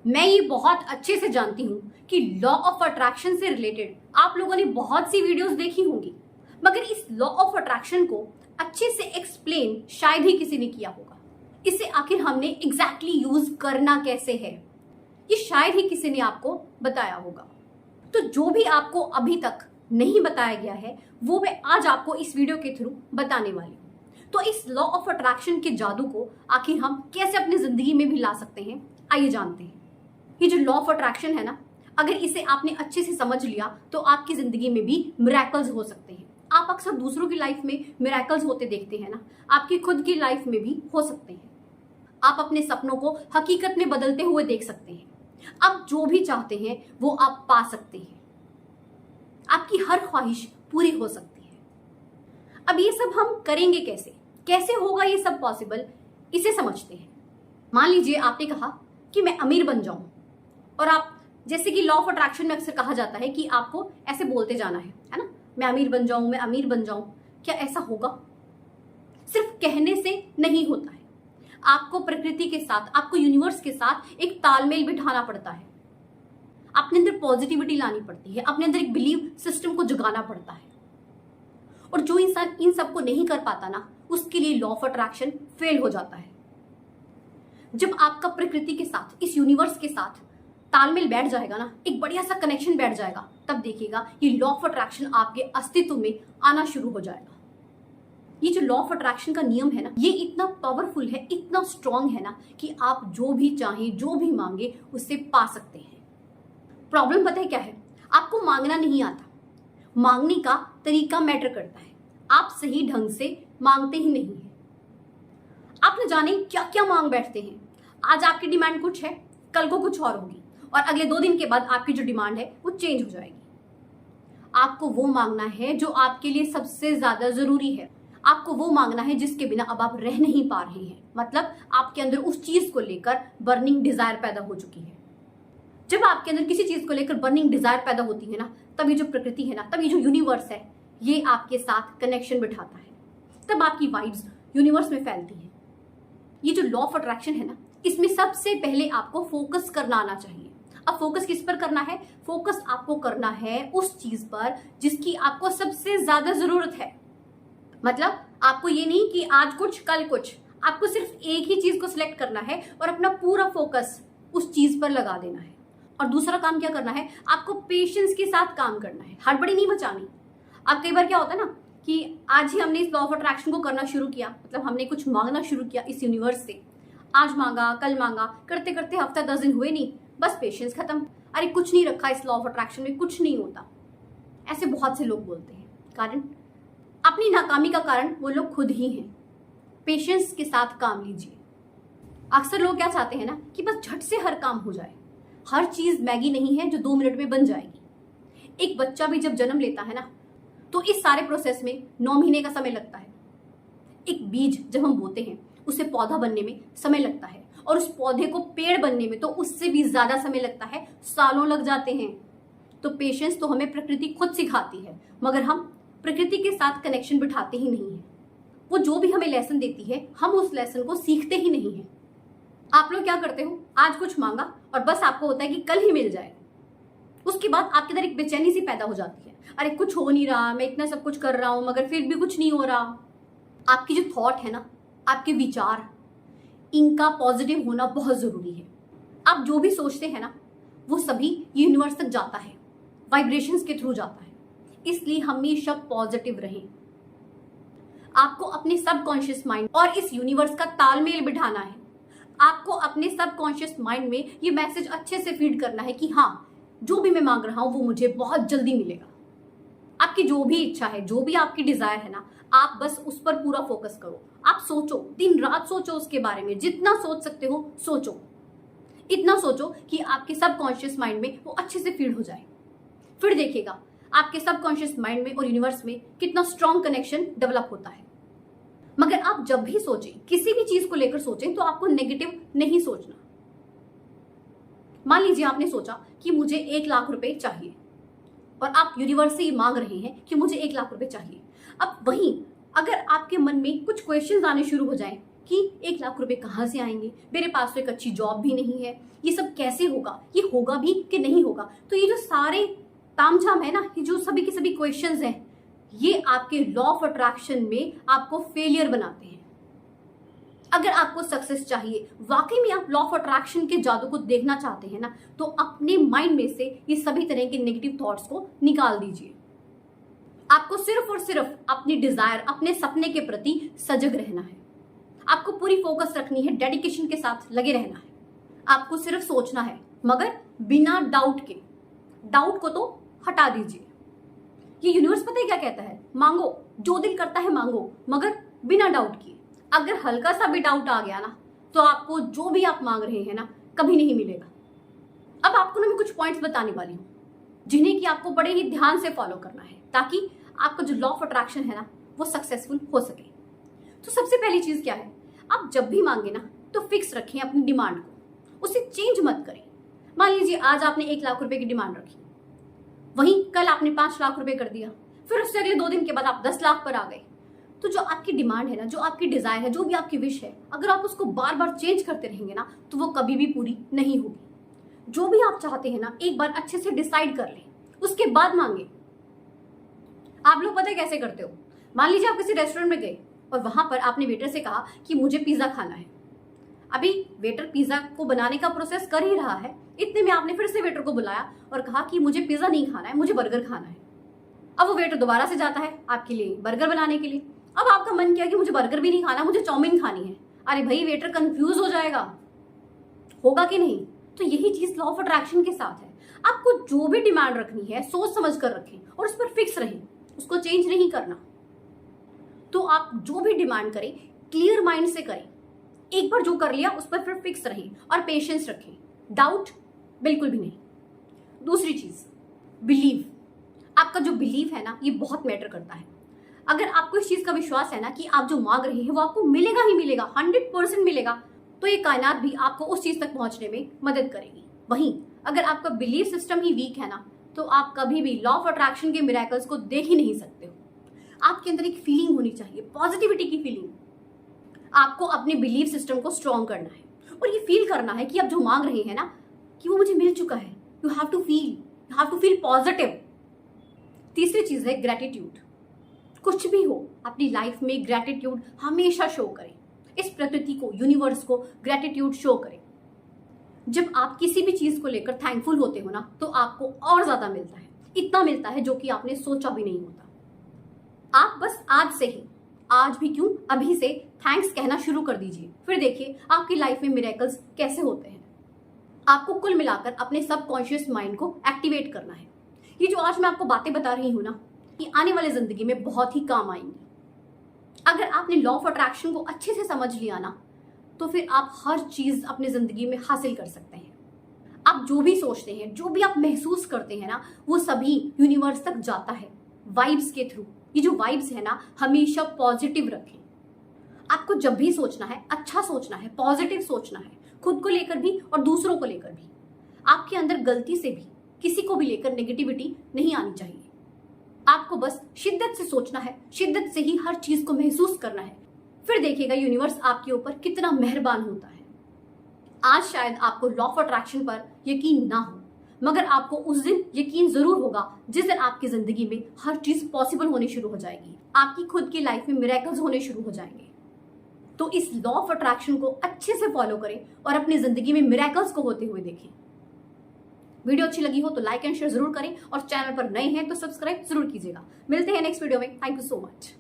मैं ये बहुत अच्छे से जानती हूँ कि लॉ ऑफ अट्रैक्शन से रिलेटेड आप लोगों ने बहुत सी वीडियोस देखी होंगी, मगर इस लॉ ऑफ अट्रैक्शन को अच्छे से एक्सप्लेन शायद ही किसी ने किया होगा। इसे आखिर हमने एग्जैक्टली यूज करना कैसे है, ये शायद ही किसी ने आपको बताया होगा। तो जो भी आपको अभी तक नहीं बताया गया है वो मैं आज आपको इस वीडियो के थ्रू बताने वाली हूँ। तो इस लॉ ऑफ अट्रैक्शन के जादू को आखिर हम कैसे अपनी जिंदगी में भी ला सकते हैं, आइए जानते हैं। ये जो लॉ ऑफ अट्रैक्शन है ना, अगर इसे आपने अच्छे से समझ लिया तो आपकी जिंदगी में भी मिरेकल्स हो सकते हैं। आप अक्सर दूसरों की लाइफ में मिरेकल्स होते देखते हैं ना, आपकी खुद की लाइफ में भी हो सकते हैं। आप अपने सपनों को हकीकत में बदलते हुए देख सकते हैं। आप जो भी चाहते हैं वो आप पा सकते हैं। आपकी हर ख्वाहिश पूरी हो सकती है। अब ये सब हम करेंगे कैसे, कैसे होगा ये सब पॉसिबल, इसे समझते हैं। मान लीजिए आपने कहा कि मैं अमीर बन जाऊं, और आप जैसे कि लॉ ऑफ अट्रैक्शन में अक्सर कहा जाता है कि आपको ऐसे बोलते जाना है ना, मैं अमीर बन जाऊं, मैं अमीर बन जाऊं। क्या ऐसा होगा? सिर्फ कहने से नहीं होता है। आपको प्रकृति के साथ, आपको यूनिवर्स के साथ एक तालमेल बिठाना पड़ता है। अपने अंदर पॉजिटिविटी लानी पड़ती है, अपने अंदर एक बिलीव सिस्टम को जगाना पड़ता है। और जो इंसान इन सब को नहीं कर पाता ना, उसके लिए लॉ ऑफ अट्रैक्शन फेल हो जाता है। जब आपका प्रकृति के साथ, इस यूनिवर्स के साथ तालमेल बैठ जाएगा ना, एक बढ़िया सा कनेक्शन बैठ जाएगा, तब देखिएगा ये लॉ ऑफ अट्रैक्शन आपके अस्तित्व में आना शुरू हो जाएगा। ये जो लॉ ऑफ अट्रैक्शन का नियम है ना, ये इतना पावरफुल है, इतना स्ट्रांग है ना, कि आप जो भी चाहें, जो भी मांगे, उससे पा सकते हैं। प्रॉब्लम पता है क्या है? आपको मांगना नहीं आता। मांगने का तरीका मैटर करता है। आप सही ढंग से मांगते ही नहीं है। आप न जाने क्या क्या मांग बैठते हैं। आज आपकी डिमांड कुछ है, कल को कुछ और होगी, और अगले 2 दिन के बाद आपकी जो डिमांड है वो चेंज हो जाएगी। आपको वो मांगना है जो आपके लिए सबसे ज्यादा जरूरी है। आपको वो मांगना है जिसके बिना अब आप रह नहीं पा रहे हैं। मतलब आपके अंदर उस चीज को लेकर बर्निंग डिजायर पैदा हो चुकी है। जब आपके अंदर किसी चीज को लेकर बर्निंग डिजायर पैदा होती है ना, तब ये जो प्रकृति है ना, तब ये जो यूनिवर्स है, ये आपके साथ कनेक्शन बिठाता है। तब आपकी वाइब्स यूनिवर्स में फैलती है। ये जो लॉ ऑफ अट्रैक्शन है ना, इसमें सबसे पहले आपको फोकस करना आना चाहिए। अब फोकस किस पर करना है? फोकस आपको करना है उस चीज पर जिसकी आपको सबसे ज्यादा जरूरत है। मतलब आपको ये नहीं कि आज कुछ कल कुछ, आपको सिर्फ एक ही चीज को सिलेक्ट करना है और अपना पूरा फोकस उस चीज पर लगा देना है। और दूसरा काम क्या करना है? आपको पेशेंस के साथ काम करना है, हड़बड़ी नहीं मचानी। अब कई बार क्या होता है ना कि आज ही हमने इस लॉ ऑफ अट्रैक्शन को करना शुरू किया, मतलब हमने कुछ मांगना शुरू किया इस यूनिवर्स से। आज मांगा, कल मांगा, करते करते हफ्ता 10 दिन हुए नहीं, बस पेशेंस खत्म। अरे कुछ नहीं रखा इस लॉ ऑफ अट्रैक्शन में, कुछ नहीं होता। ऐसे बहुत से लोग बोलते हैं। कारण, अपनी नाकामी का कारण वो लोग खुद ही हैं। पेशेंस के साथ काम लीजिए। अक्सर लोग क्या चाहते हैं ना कि बस झट से हर काम हो जाए। हर चीज मैगी नहीं है जो 2 मिनट में बन जाएगी। एक बच्चा भी जब जन्म लेता है ना, तो इस सारे प्रोसेस में 9 महीने का समय लगता है। एक बीज जब हम बोते हैं, उसे पौधा बनने में समय लगता है, और उस पौधे को पेड़ बनने में तो उससे भी ज्यादा समय लगता है, सालों लग जाते हैं। तो पेशेंस तो हमें प्रकृति खुद सिखाती है, मगर हम प्रकृति के साथ कनेक्शन बिठाते ही नहीं है। वो जो भी हमें लेसन देती है, हम उस लेसन को सीखते ही नहीं है। आप लोग क्या करते हो? आज कुछ मांगा और बस आपको होता है कि कल ही मिल जाए। उसके बाद आपके अंदर एक बेचैनी सी पैदा हो जाती है। अरे कुछ हो नहीं रहा, मैं इतना सब कुछ कर रहा हूं मगर फिर भी कुछ नहीं हो रहा। आपकी जो थॉट है ना, आपके विचार, इनका पॉजिटिव होना बहुत जरूरी है। आप जो भी सोचते हैं ना, वो सभी यूनिवर्स तक जाता है, वाइब्रेशंस के थ्रू जाता है। इसलिए हमेशा पॉजिटिव रहें। आपको अपने सबकॉन्शियस माइंड और इस यूनिवर्स का तालमेल बिठाना है। आपको अपने सबकॉन्शियस माइंड में ये मैसेज अच्छे से फीड करना है कि हाँ, जो भी मैं मांग रहा हूं वो मुझे बहुत जल्दी मिलेगा। आपकी जो भी इच्छा है, जो भी आपकी डिजायर है ना, आप बस उस पर पूरा फोकस करो। आप सोचो, दिन रात सोचो उसके बारे में, जितना सोच सकते हो सोचो। इतना सोचो कि आपके सबकॉन्शियस माइंड में वो अच्छे से फीड हो जाए। फिर देखिएगा आपके सबकॉन्शियस माइंड में और यूनिवर्स में कितना स्ट्रॉन्ग कनेक्शन डेवलप होता है। मगर आप जब भी सोचें, किसी भी चीज को लेकर सोचें, तो आपको नेगेटिव नहीं सोचना। मान लीजिए आपने सोचा कि मुझे 1 लाख रुपए चाहिए, और आप यूनिवर्स से मांग रहे हैं कि मुझे 1 लाख रुपए चाहिए। अब वहीं अगर आपके मन में कुछ क्वेश्चंस आने शुरू हो जाएं कि 1 लाख रुपए कहाँ से आएंगे, मेरे पास तो एक अच्छी जॉब भी नहीं है, ये सब कैसे होगा, ये होगा भी कि नहीं होगा। तो ये जो सारे तामझाम है ना, ये जो सभी के सभी क्वेश्चंस हैं, ये आपके लॉ ऑफ अट्रैक्शन में आपको फेलियर बनाते हैं। अगर आपको सक्सेस चाहिए, वाकई में आप लॉ ऑफ अट्रैक्शन के जादू को देखना चाहते हैं ना, तो अपने माइंड में से ये सभी तरह के नेगेटिव थॉट्स को निकाल दीजिए। आपको सिर्फ और सिर्फ अपनी डिजायर, अपने सपने के प्रति सजग रहना है। आपको पूरी फोकस रखनी है, डेडिकेशन के साथ लगे रहना है। आपको सिर्फ सोचना है, मगर बिना डाउट के। डाउट को तो हटा दीजिए। ये यूनिवर्स पता है क्या कहता है? मांगो, जो दिल करता है मांगो, मगर बिना डाउट किए। अगर हल्का सा भी डाउट आ गया ना, तो आपको जो भी आप मांग रहे हैं ना, कभी नहीं मिलेगा। अब आपको ना मैं कुछ पॉइंट्स बताने वाली हूँ, जिन्हें कि आपको बड़े ही ध्यान से फॉलो करना है, ताकि आपका जो लॉ ऑफ अट्रैक्शन है ना, वो सक्सेसफुल हो सके। तो सबसे पहली चीज क्या है, आप जब भी मांगे ना, तो फिक्स रखें अपनी डिमांड को, उसे चेंज मत करें। मान लीजिए आज आपने 1 लाख रुपए की डिमांड रखी, वहीं कल आपने 5 लाख रुपए कर दिया, फिर उससे अगले 2 दिन के बाद आप 10 लाख पर आ गए। तो जो आपकी डिमांड है ना, जो आपकी डिजायर है, जो भी आपकी विश है, अगर आप उसको बार बार चेंज करते रहेंगे ना, तो वो कभी भी पूरी नहीं होगी। जो भी आप चाहते हैं ना, एक बार अच्छे से डिसाइड कर लें, उसके बाद मांगे। आप लोग पता है कैसे करते हो? मान लीजिए आप किसी रेस्टोरेंट में गए और वहां पर आपने वेटर से कहा कि मुझे पिज्जा खाना है। अभी वेटर पिज्जा को बनाने का प्रोसेस कर ही रहा है, इतने में आपने फिर से वेटर को बुलाया और कहा कि मुझे पिज्जा नहीं खाना है, मुझे बर्गर खाना है। अब वो वेटर दोबारा से जाता है आपके लिए बर्गर बनाने के लिए। अब आपका मन किया कि मुझे बर्गर भी नहीं खाना, मुझे चाउमीन खानी है। अरे भाई, वेटर कंफ्यूज हो जाएगा, होगा कि नहीं? तो यही चीज लॉ ऑफ अट्रैक्शन के साथ है। आपको जो भी डिमांड रखनी है, सोच समझ कर रखें और उस पर फिक्स रहें, उसको चेंज नहीं करना। तो आप जो भी डिमांड करें, क्लियर माइंड से करें। एक बार जो कर लिया, उस पर फिर फिक्स रहें और पेशेंस रखें, डाउट बिल्कुल भी नहीं। दूसरी चीज, बिलीव। आपका जो बिलीव है ना, ये बहुत मैटर करता है। अगर आपको इस चीज का विश्वास है ना कि आप जो मांग रहे हैं वो आपको मिलेगा ही मिलेगा, 100% मिलेगा, तो ये कायनात भी आपको उस चीज तक पहुंचने में मदद करेगी। वहीं अगर आपका बिलीफ सिस्टम ही वीक है ना, तो आप कभी भी लॉ ऑफ अट्रैक्शन के मिरेकल्स को देख ही नहीं सकते हो। आपके अंदर एक फीलिंग होनी चाहिए, पॉजिटिविटी की फीलिंग। आपको अपने बिलीफ सिस्टम को स्ट्रॉन्ग करना है और ये फील करना है कि आप जो मांग रहे हैं ना, कि वो मुझे मिल चुका है। You have to feel positive. तीसरी चीज है ग्रेटिट्यूड। कुछ भी हो अपनी लाइफ में ग्रेटिट्यूड हमेशा शो करें। इस प्रकृति को, यूनिवर्स को ग्रेटिट्यूड शो करें। जब आप किसी भी चीज को लेकर थैंकफुल होते हो ना, तो आपको और ज्यादा मिलता है। इतना मिलता है जो कि आपने सोचा भी नहीं होता। आप बस आज से ही, आज भी क्यों, अभी से थैंक्स कहना शुरू कर दीजिए, फिर देखिए आपकी लाइफ में मिरेकल्स कैसे होते हैं। आपको कुल मिलाकर अपने सबकॉन्शियस माइंड को एक्टिवेट करना है। ये जो आज मैं आपको बातें बता रही हूं ना, ये आने वाले जिंदगी में बहुत ही काम आएंगी। अगर आपने लॉ ऑफ अट्रैक्शन को अच्छे से समझ लिया ना, तो फिर आप हर चीज अपनी जिंदगी में हासिल कर सकते हैं। आप जो भी सोचते हैं, जो भी आप महसूस करते हैं ना, वो सभी यूनिवर्स तक जाता है वाइब्स के थ्रू। ये जो वाइब्स है ना, हमेशा पॉजिटिव रखें। आपको जब भी सोचना है, अच्छा सोचना है, पॉजिटिव सोचना है, खुद को लेकर भी और दूसरों को लेकर भी। आपके अंदर गलती से भी किसी को भी लेकर नेगेटिविटी नहीं आनी चाहिए। आपको बस शिद्दत से सोचना है, शिद्दत से ही हर चीज को महसूस करना है, फिर देखिएगा यूनिवर्स आपके ऊपर कितना मेहरबान होता है। आज शायद आपको लॉ ऑफ अट्रैक्शन पर यकीन ना हो, मगर आपको उस दिन यकीन जरूर होगा जिस दिन आपकी जिंदगी में हर चीज पॉसिबल होनी शुरू हो जाएगी। आपकी खुद की लाइफ में मिरेकल्स होने शुरू हो जाएंगे। तो इस लॉ ऑफ अट्रैक्शन को अच्छे से फॉलो करें और अपनी जिंदगी में मिरेकल्स को होते हुए देखें। वीडियो अच्छी लगी हो तो लाइक एंड शेयर जरूर करें और चैनल पर नए हैं तो सब्सक्राइब जरूर कीजिएगा। मिलते हैं नेक्स्ट वीडियो में। Thank you so much.